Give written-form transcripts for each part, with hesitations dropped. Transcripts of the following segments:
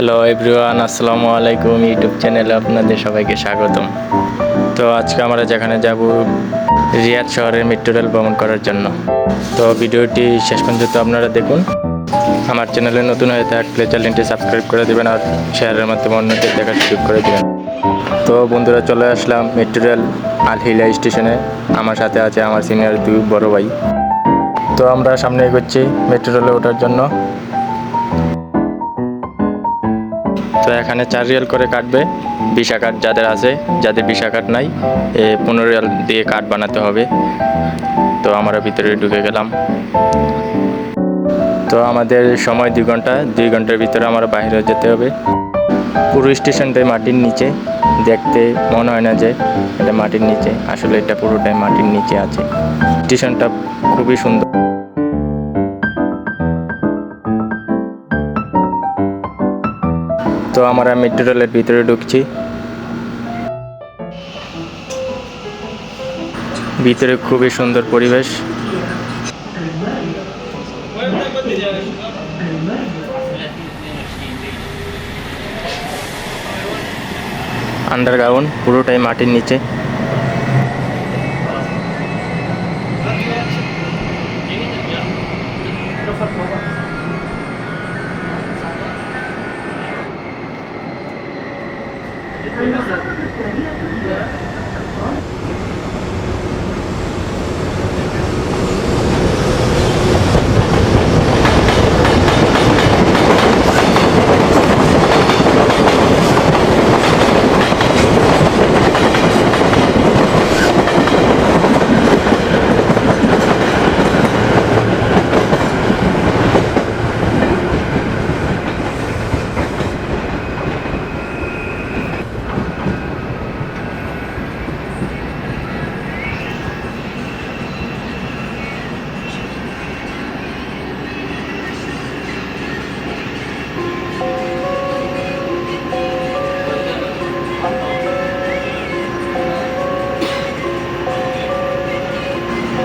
Hello everyone, আসসালামু আলাইকুম। YouTube চ্যানেলে আপনাদের সবাইকে স্বাগতম। তো আজকে আমরা যেখানে যাব রিয়াদ শহরের মেট্রো রেল ভ্রমণ করার জন্য। তো ভিডিওটি শেষ পর্যন্ত আপনারা দেখুন। আমার চ্যানেলে নতুন হয়ে থাকলে চ্যানেলটি সাবস্ক্রাইব করে দেবেন আর শেয়ারের মাধ্যমে অন্যদের দেখার সুযোগ করে দেবেন। তো বন্ধুরা, চলে আসলাম মেট্রো রেল আল হিলা স্টেশনে। আমার সাথে আছে আমার সিনিয়র দুই বড় ভাই। তো আমরা সামনে এগোচ্ছি মেট্রো রেলে ওঠার জন্য। তো এখানে 4 রিয়াল করে কাটবে। ভিসা কার্ড যাদের আছে, যাদের ভিসা কার্ড নাই 15 রিয়াল দিয়ে কার্ড বানাতে হবে। তো আমরা ভিতরে ঢুকে গেলাম। তো আমাদের সময় 2 ঘন্টার ভিতরে আমরা বাইরে যেতে হবে। পুরো স্টেশনটাই মাটির নিচে। দেখতে মনে হয় না যে এটা মাটির নিচে, আসলে এটা পুরোটাই মাটির নিচে আছে। স্টেশনটা খুবই সুন্দর। তো আমরা মেট্রো রেলের ভিতরে ঢুকছি। ভিতরে খুবই সুন্দর পরিবেশ। আন্ডারগ্রাউন্ড, পুরোটাই মাটির নিচে।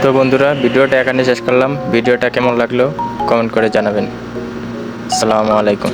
তো বন্ধুরা, ভিডিওটা এখানে শেষ করলাম। ভিডিওটা কেমন লাগলো কমেন্ট করে জানাবেন। আসসালামু আলাইকুম।